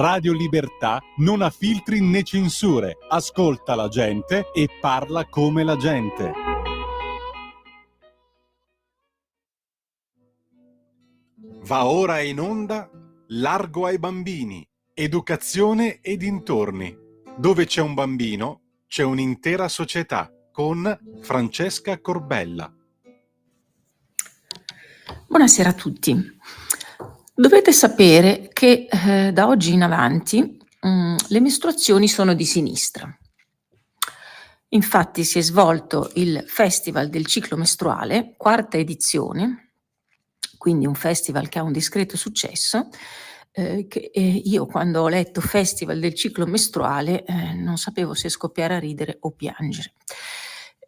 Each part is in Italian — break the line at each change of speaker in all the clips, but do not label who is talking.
Radio Libertà non ha filtri né censure, ascolta la gente e parla come la gente. Va ora in onda Largo ai bambini, educazione e dintorni. Dove c'è un bambino, c'è un'intera società, con Francesca Corbella.
Buonasera a tutti. Dovete sapere che da oggi in avanti le mestruazioni sono di sinistra. Infatti si è svolto il Festival del ciclo mestruale, quarta edizione, quindi un festival che ha un discreto successo, che io quando ho letto Festival del ciclo mestruale non sapevo se scoppiare a ridere o piangere.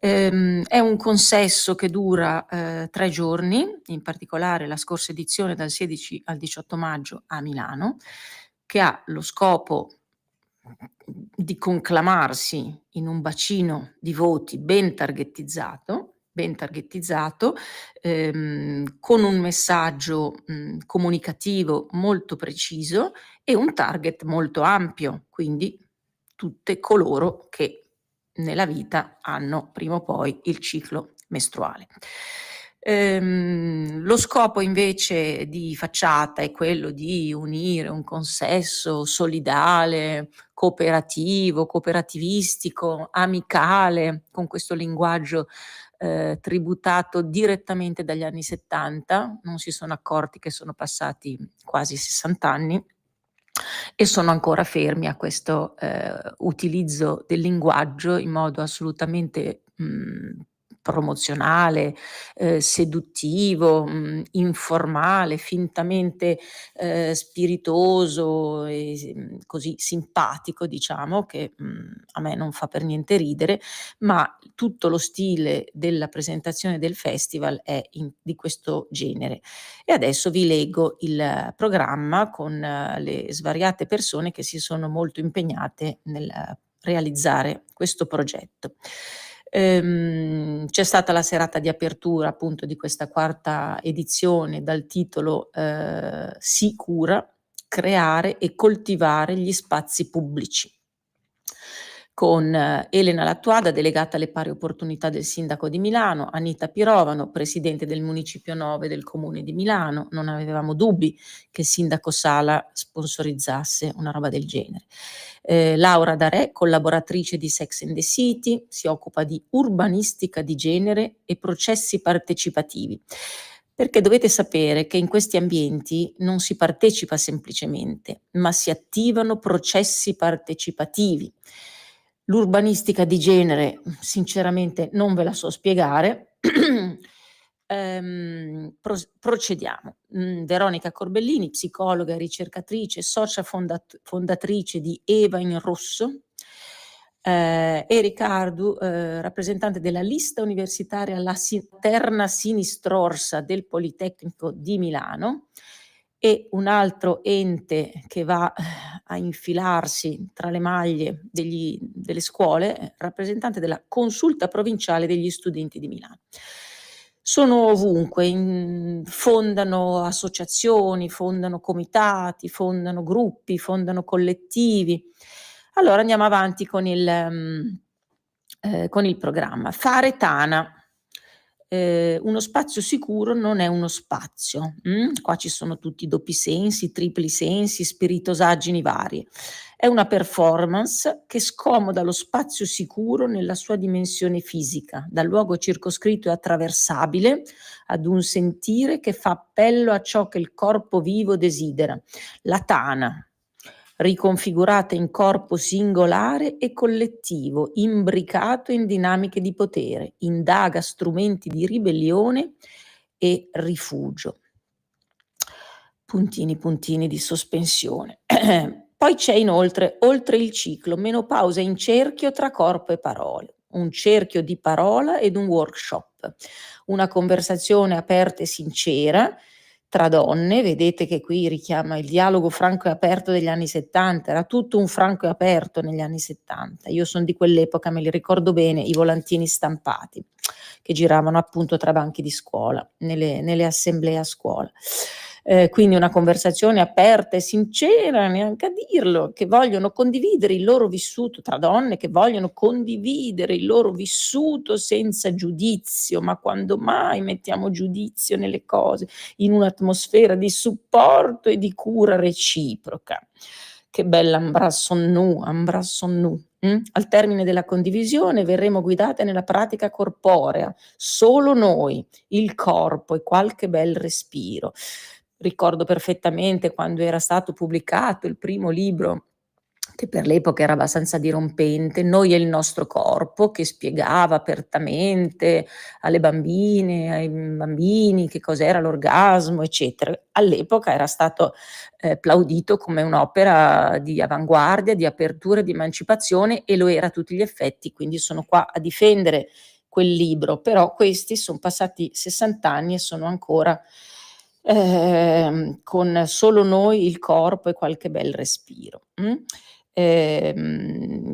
È un consesso che dura 3 giorni, in particolare la scorsa edizione dal 16 al 18 maggio a Milano, che ha lo scopo di conclamarsi in un bacino di voti ben targettizzato, con un messaggio comunicativo molto preciso e un target molto ampio, quindi tutte coloro che nella vita hanno prima o poi il ciclo mestruale. Lo scopo invece di facciata è quello di unire un consesso solidale, cooperativo, cooperativistico, amicale, con questo linguaggio tributato direttamente dagli anni 70, non si sono accorti che sono passati quasi 60 anni e sono ancora fermi a questo utilizzo del linguaggio in modo assolutamente promozionale, seduttivo, informale, fintamente spiritoso e così simpatico, diciamo, che a me non fa per niente ridere, ma tutto lo stile della presentazione del festival è di questo genere. E adesso vi leggo il programma con le svariate persone che si sono molto impegnate nel realizzare questo progetto. C'è stata la serata di apertura appunto di questa quarta edizione dal titolo Si cura, creare e coltivare gli spazi pubblici, con Elena Lattuada, delegata alle pari opportunità del sindaco di Milano, Anita Pirovano, presidente del Municipio 9 del Comune di Milano. Non avevamo dubbi che il sindaco Sala sponsorizzasse una roba del genere. Laura Darè, collaboratrice di Sex and the City, si occupa di urbanistica di genere e processi partecipativi. Perché dovete sapere che in questi ambienti non si partecipa semplicemente, ma si attivano processi partecipativi. L'urbanistica di genere, sinceramente, non ve la so spiegare. Procediamo. Veronica Corbellini, psicologa e ricercatrice, socia fondatrice di Eva in Rosso, e Riccardo, rappresentante della lista universitaria La Terna Sinistrorsa del Politecnico di Milano, e un altro ente che va a infilarsi tra le maglie delle scuole, rappresentante della Consulta Provinciale degli Studenti di Milano. Sono ovunque, fondano associazioni, fondano comitati, fondano gruppi, fondano collettivi. Allora andiamo avanti con il programma. Fare Tana. Uno spazio sicuro non è uno spazio. Qua ci sono tutti i doppi sensi, tripli sensi, spiritosaggini varie. È una performance che scomoda lo spazio sicuro nella sua dimensione fisica, dal luogo circoscritto e attraversabile ad un sentire che fa appello a ciò che il corpo vivo desidera. La Tana, riconfigurata in corpo singolare e collettivo, imbricato in dinamiche di potere, indaga strumenti di ribellione e rifugio. Puntini di sospensione. Poi c'è inoltre, oltre il ciclo, menopausa in cerchio tra corpo e parole, un cerchio di parola ed un workshop, una conversazione aperta e sincera tra donne. Vedete che qui richiama il dialogo franco e aperto degli anni 70, era tutto un franco e aperto negli anni 70. Io sono di quell'epoca, me li ricordo bene, i volantini stampati che giravano appunto tra banchi di scuola, nelle assemblee a scuola. quindi una conversazione aperta e sincera, neanche a dirlo, che vogliono condividere il loro vissuto, tra donne che vogliono condividere il loro vissuto senza giudizio. Ma quando mai mettiamo giudizio nelle cose? In un'atmosfera di supporto e di cura reciproca. Che bella Ambrassonnu. Al termine della condivisione verremo guidate nella pratica corporea, solo noi, il corpo e qualche bel respiro. Ricordo perfettamente quando era stato pubblicato il primo libro, che per l'epoca era abbastanza dirompente, Noi e il nostro corpo, che spiegava apertamente alle bambine, ai bambini che cos'era l'orgasmo, eccetera. All'epoca era stato plaudito come un'opera di avanguardia, di apertura, di emancipazione, e lo era a tutti gli effetti, quindi sono qua a difendere quel libro, però questi son passati 60 anni e sono ancora con solo noi, il corpo e qualche bel respiro.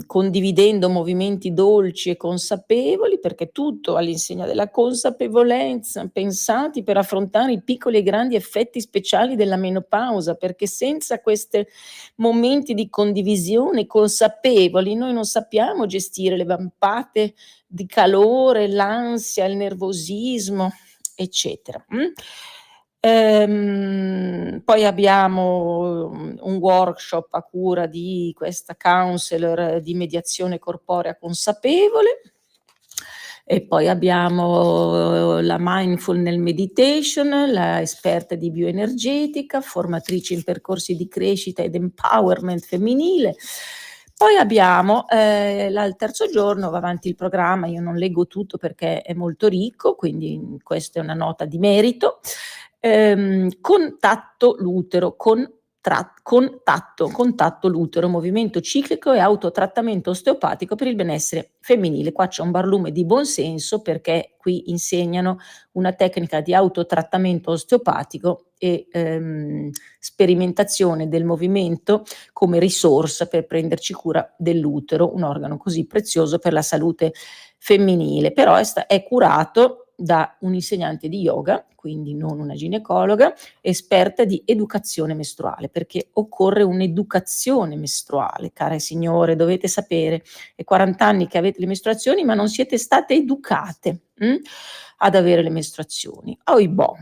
Condividendo movimenti dolci e consapevoli, perché tutto all'insegna della consapevolezza, pensati per affrontare i piccoli e grandi effetti speciali della menopausa, perché senza queste momenti di condivisione consapevoli noi non sappiamo gestire le vampate di calore, l'ansia, il nervosismo, eccetera. Poi abbiamo un workshop a cura di questa counselor di mediazione corporea consapevole, e poi abbiamo la mindfulness meditation, la esperta di bioenergetica, formatrice in percorsi di crescita ed empowerment femminile. Poi abbiamo al terzo giorno, va avanti il programma, io non leggo tutto perché è molto ricco, quindi questa è una nota di merito. Contatto l'utero, contatto l'utero, movimento ciclico e autotrattamento osteopatico per il benessere femminile. Qua c'è un barlume di buonsenso, perché qui insegnano una tecnica di autotrattamento osteopatico e sperimentazione del movimento come risorsa per prenderci cura dell'utero, un organo così prezioso per la salute femminile. Però è curato da un insegnante di yoga, quindi non una ginecologa, esperta di educazione mestruale, perché occorre un'educazione mestruale, care signore, dovete sapere, è 40 anni che avete le mestruazioni, ma non siete state educate ad avere le mestruazioni. Oibò,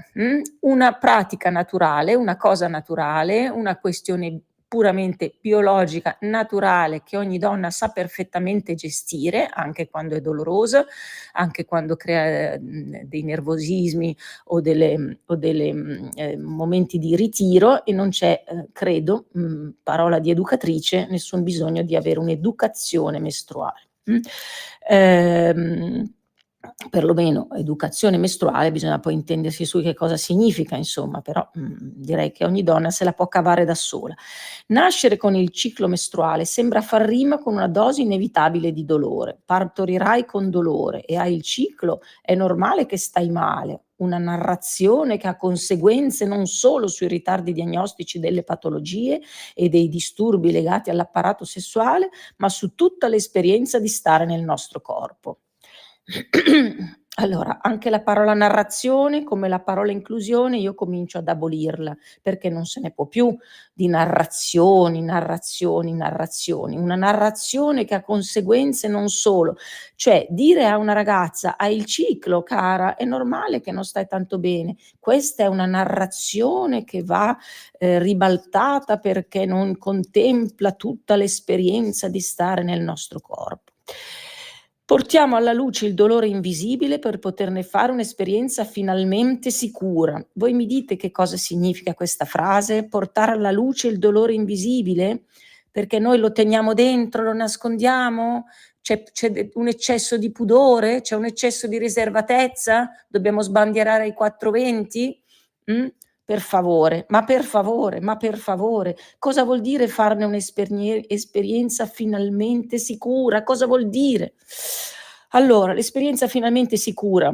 una pratica naturale, una cosa naturale, una questione puramente biologica, naturale, che ogni donna sa perfettamente gestire, anche quando è dolorosa, anche quando crea dei nervosismi o delle momenti di ritiro, e non c'è, credo, parola di educatrice, nessun bisogno di avere un'educazione mestruale. Perlomeno educazione mestruale, bisogna poi intendersi su che cosa significa, insomma, però direi che ogni donna se la può cavare da sola. Nascere con il ciclo mestruale sembra far rima con una dose inevitabile di dolore. Partorirai con dolore e hai il ciclo, è normale che stai male. Una narrazione che ha conseguenze non solo sui ritardi diagnostici delle patologie e dei disturbi legati all'apparato sessuale, ma su tutta l'esperienza di stare nel nostro corpo. Allora, anche la parola narrazione, come la parola inclusione, io comincio ad abolirla, perché non se ne può più di narrazioni, narrazioni, narrazioni. Una narrazione che ha conseguenze non solo, cioè dire a una ragazza: "Hai il ciclo cara, è normale che non stai tanto bene". Questa è una narrazione che va ribaltata, perché non contempla tutta l'esperienza di stare nel nostro corpo. Portiamo alla luce il dolore invisibile per poterne fare un'esperienza finalmente sicura. Voi mi dite che cosa significa questa frase? Portare alla luce il dolore invisibile? Perché noi lo teniamo dentro, lo nascondiamo? C'è un eccesso di pudore? C'è un eccesso di riservatezza? Dobbiamo sbandierare ai 420? Per favore, ma per favore, ma per favore. Cosa vuol dire farne un'esperienza finalmente sicura? Cosa vuol dire? Allora, l'esperienza finalmente sicura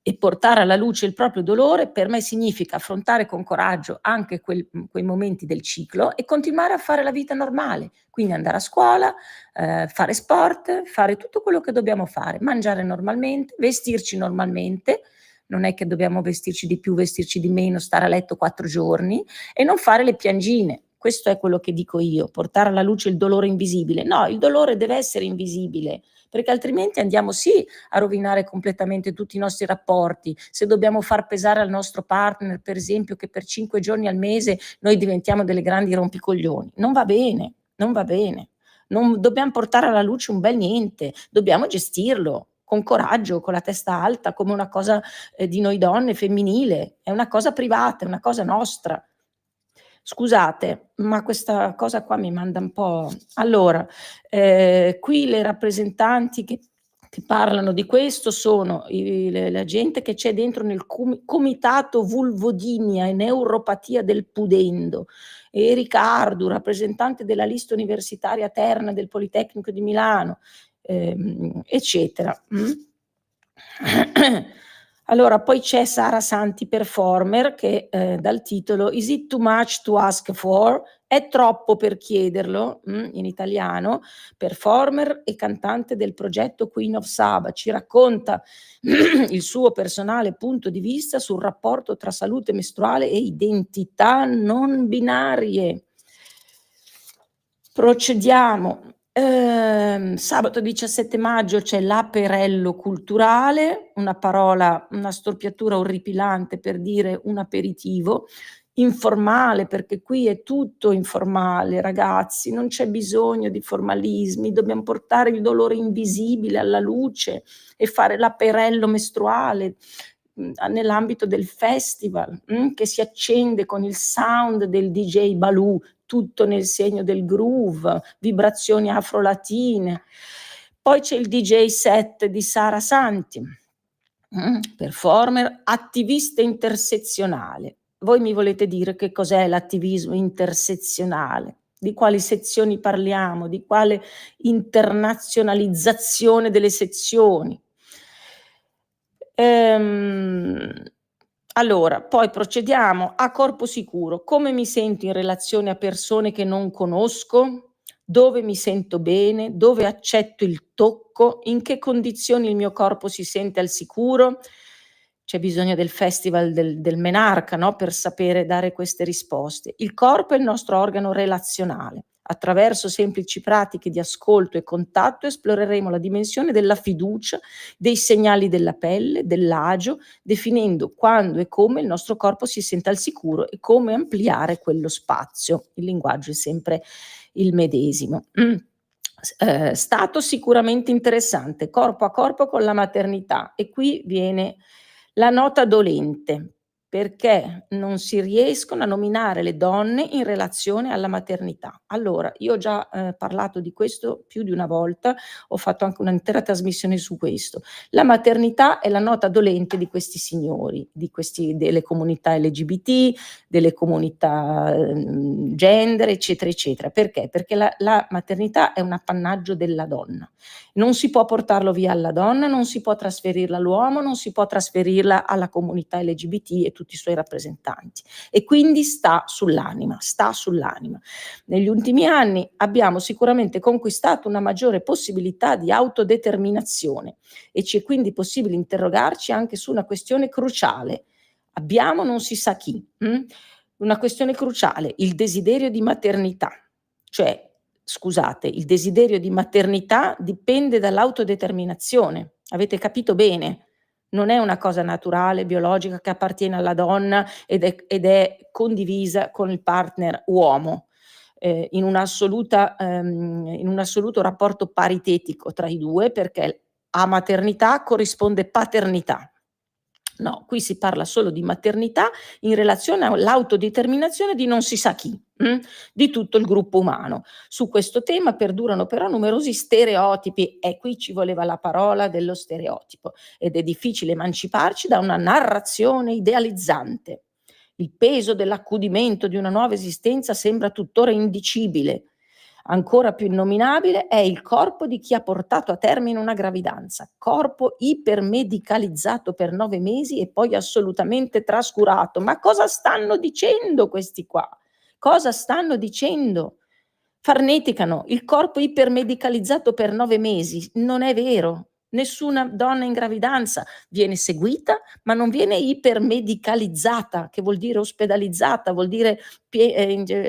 e portare alla luce il proprio dolore, per me significa affrontare con coraggio anche quei momenti del ciclo e continuare a fare la vita normale. Quindi andare a scuola, fare sport, fare tutto quello che dobbiamo fare, mangiare normalmente, vestirci normalmente, non è che dobbiamo vestirci di più, vestirci di meno, stare a letto 4 giorni e non fare le piangine. Questo è quello che dico io, portare alla luce il dolore invisibile. No, il dolore deve essere invisibile, perché altrimenti andiamo sì a rovinare completamente tutti i nostri rapporti. Se dobbiamo far pesare al nostro partner, per esempio, che per 5 giorni al mese noi diventiamo delle grandi rompicoglioni, non va bene, non va bene. Non dobbiamo portare alla luce un bel niente, dobbiamo gestirlo con coraggio, con la testa alta, come una cosa di noi donne, femminile, è una cosa privata, è una cosa nostra. Scusate, ma questa cosa qua mi manda un po'. Allora, qui le rappresentanti che parlano di questo sono la gente che c'è dentro nel comitato vulvodinia e neuropatia del pudendo, e Riccardo, rappresentante della lista universitaria Terna del Politecnico di Milano, eccetera. Allora, poi c'è Sara Santi Performer che dal titolo Is it too much to ask for? È troppo per chiederlo, in italiano. Performer e cantante del progetto Queen of Saba, ci racconta il suo personale punto di vista sul rapporto tra salute mestruale e identità non binarie. Procediamo. Sabato 17 maggio c'è l'Aperello culturale, una parola, una storpiatura orripilante per dire un aperitivo, informale, perché qui è tutto informale, ragazzi, non c'è bisogno di formalismi, dobbiamo portare il dolore invisibile alla luce e fare l'aperello mestruale nell'ambito del festival, che si accende con il sound del DJ Baloo, tutto nel segno del groove, vibrazioni afro-latine. Poi c'è il DJ set di Sara Santi, performer, attivista intersezionale. Voi mi volete dire che cos'è l'attivismo intersezionale? Di quali sezioni parliamo? Di quale internazionalizzazione delle sezioni? Allora, poi procediamo a corpo sicuro. Come mi sento in relazione a persone che non conosco? Dove mi sento bene? Dove accetto il tocco? In che condizioni il mio corpo si sente al sicuro? C'è bisogno del festival del Menarca, no? Per sapere dare queste risposte. Il corpo è il nostro organo relazionale. Attraverso semplici pratiche di ascolto e contatto esploreremo la dimensione della fiducia, dei segnali della pelle, dell'agio, definendo quando e come il nostro corpo si senta al sicuro e come ampliare quello spazio. Il linguaggio è sempre il medesimo. Stato sicuramente interessante, corpo a corpo con la maternità, e qui viene la nota dolente, perché non si riescono a nominare le donne in relazione alla maternità. Allora, io ho già parlato di questo più di una volta, ho fatto anche un'intera trasmissione su questo. La maternità è la nota dolente di questi signori, delle comunità LGBT, delle comunità gender, eccetera, eccetera. Perché? Perché la maternità è un appannaggio della donna. Non si può portarlo via alla donna, non si può trasferirla all'uomo, non si può trasferirla alla comunità LGBT e tutti i suoi rappresentanti. E quindi sta sull'anima, sta sull'anima. Negli ultimi anni abbiamo sicuramente conquistato una maggiore possibilità di autodeterminazione e ci è quindi possibile interrogarci anche su una questione cruciale. Abbiamo non si sa chi, una questione cruciale, il desiderio di maternità. Cioè, scusate, il desiderio di maternità dipende dall'autodeterminazione. Avete capito bene? Non è una cosa naturale, biologica, che appartiene alla donna ed è condivisa con il partner uomo, in un assoluto rapporto paritetico tra i due, perché a maternità corrisponde paternità. No, qui si parla solo di maternità in relazione all'autodeterminazione di non si sa chi, di tutto il gruppo umano. Su questo tema perdurano però numerosi stereotipi, e qui ci voleva la parola dello stereotipo, ed è difficile emanciparci da una narrazione idealizzante. Il peso dell'accudimento di una nuova esistenza sembra tuttora indicibile. Ancora più innominabile è il corpo di chi ha portato a termine una gravidanza, corpo ipermedicalizzato per 9 mesi e poi assolutamente trascurato. Ma cosa stanno dicendo questi qua? Cosa stanno dicendo? Farneticano, il corpo ipermedicalizzato per 9 mesi. Non è vero, Nessuna donna in gravidanza viene seguita, ma non viene ipermedicalizzata, che vuol dire ospedalizzata, vuol dire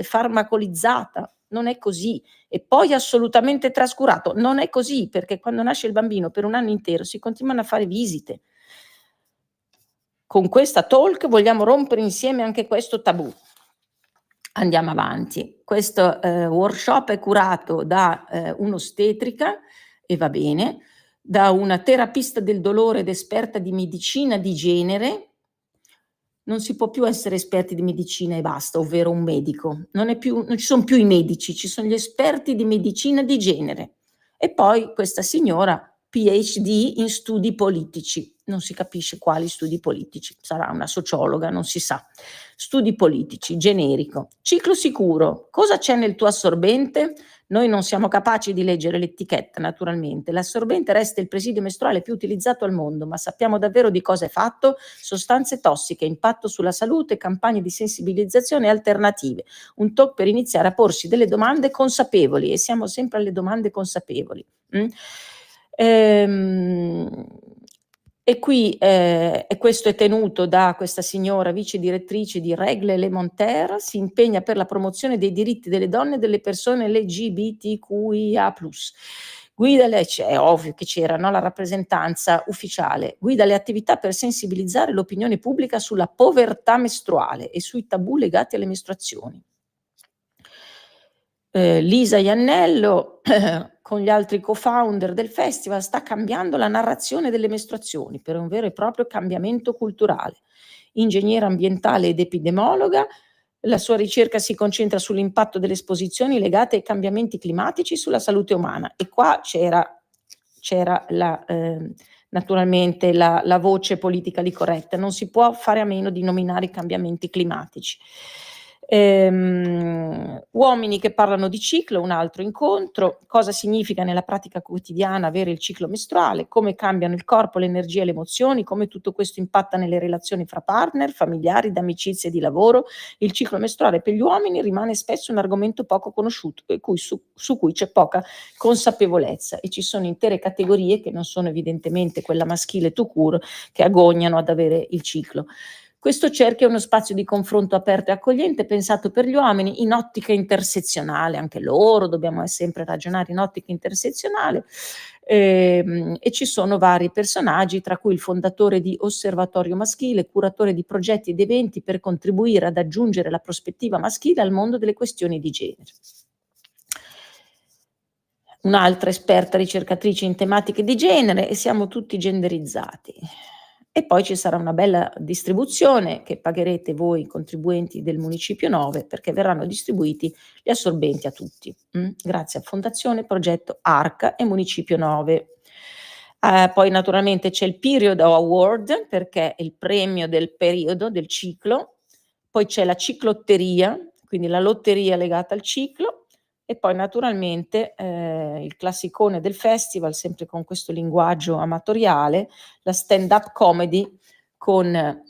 farmacolizzata. Non è così. E poi assolutamente trascurato. Non è così, perché quando nasce il bambino per un anno intero si continuano a fare visite. Con questa talk vogliamo rompere insieme anche questo tabù. Andiamo avanti. Questo workshop è curato da un'ostetrica, e va bene, da una terapista del dolore ed esperta di medicina di genere. Non si può più essere esperti di medicina e basta, ovvero un medico. Non ci sono più i medici, ci sono gli esperti di medicina di genere. E poi questa signora PhD in studi politici, non si capisce quali studi politici, sarà una sociologa, non si sa. Studi politici, generico. Ciclo sicuro, cosa c'è nel tuo assorbente? Noi non siamo capaci di leggere l'etichetta, naturalmente. L'assorbente resta il presidio mestruale più utilizzato al mondo, ma sappiamo davvero di cosa è fatto? Sostanze tossiche, impatto sulla salute, campagne di sensibilizzazione alternative. Un talk per iniziare a porsi delle domande consapevoli, e siamo sempre alle domande consapevoli. E qui e questo è tenuto da questa signora vice direttrice di Règle Élémentaires, si impegna per la promozione dei diritti delle donne e delle persone LGBTQIA+. È ovvio che c'era, no, la rappresentanza ufficiale. Guida le attività per sensibilizzare l'opinione pubblica sulla povertà mestruale e sui tabù legati alle mestruazioni. Lisa Iannello con gli altri co-founder del festival sta cambiando la narrazione delle mestruazioni per un vero e proprio cambiamento culturale. Ingegnere ambientale ed epidemiologa, la sua ricerca si concentra sull'impatto delle esposizioni legate ai cambiamenti climatici sulla salute umana, e qua c'era naturalmente la voce politically correct, non si può fare a meno di nominare i cambiamenti climatici. Uomini che parlano di ciclo, un altro incontro, cosa significa nella pratica quotidiana avere il ciclo mestruale, come cambiano il corpo, l'energia e le emozioni, come tutto questo impatta nelle relazioni fra partner, familiari, d'amicizia e di lavoro. Il ciclo mestruale per gli uomini rimane spesso un argomento poco conosciuto e su cui c'è poca consapevolezza, e ci sono intere categorie che non sono evidentemente quella maschile tout court che agognano ad avere il ciclo. Questo cerchio è uno spazio di confronto aperto e accogliente pensato per gli uomini in ottica intersezionale, anche loro dobbiamo sempre ragionare in ottica intersezionale, e ci sono vari personaggi, tra cui il fondatore di Osservatorio Maschile, curatore di progetti ed eventi per contribuire ad aggiungere la prospettiva maschile al mondo delle questioni di genere. Un'altra esperta ricercatrice in tematiche di genere, e siamo tutti genderizzati. E poi ci sarà una bella distribuzione che pagherete voi contribuenti del Municipio 9, perché verranno distribuiti gli assorbenti a tutti, grazie a Fondazione Progetto Arca e Municipio 9. Poi naturalmente c'è il Period Award, perché è il premio del periodo, del ciclo. Poi c'è la ciclotteria, quindi la lotteria legata al ciclo. E poi naturalmente il classicone del festival, sempre con questo linguaggio amatoriale, la stand-up comedy con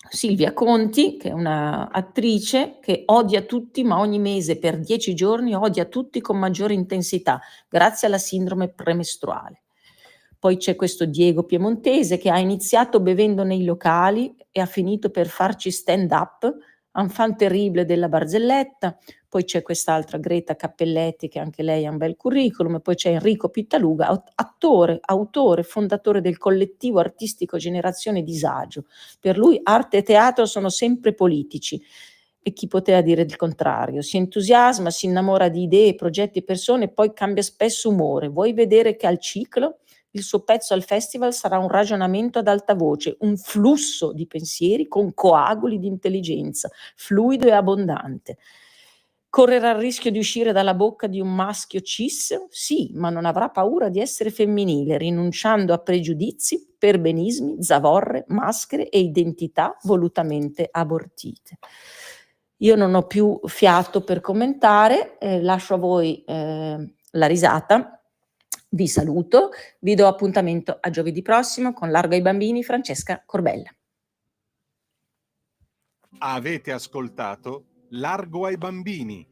Silvia Conti, che è una attrice che odia tutti, ma ogni mese per 10 giorni odia tutti con maggiore intensità, grazie alla sindrome premestruale. Poi c'è questo Diego Piemontese che ha iniziato bevendo nei locali e ha finito per farci stand-up, enfant terrible della barzelletta. Poi c'è quest'altra Greta Cappelletti, che anche lei ha un bel curriculum, e poi c'è Enrico Pittaluga, attore, autore, fondatore del collettivo artistico Generazione Disagio. Per lui arte e teatro sono sempre politici, e chi poteva dire il contrario? Si entusiasma, si innamora di idee, progetti e persone, e poi cambia spesso umore. Vuoi vedere che al ciclo il suo pezzo al festival sarà un ragionamento ad alta voce, un flusso di pensieri con coaguli di intelligenza, fluido e abbondante. Correrà il rischio di uscire dalla bocca di un maschio cis? Sì, ma non avrà paura di essere femminile, rinunciando a pregiudizi, perbenismi, zavorre, maschere e identità volutamente abortite. Io non ho più fiato per commentare, lascio a voi la risata. Vi saluto, vi do appuntamento a giovedì prossimo con Largo ai Bambini, Francesca Corbella.
Avete ascoltato Largo ai Bambini,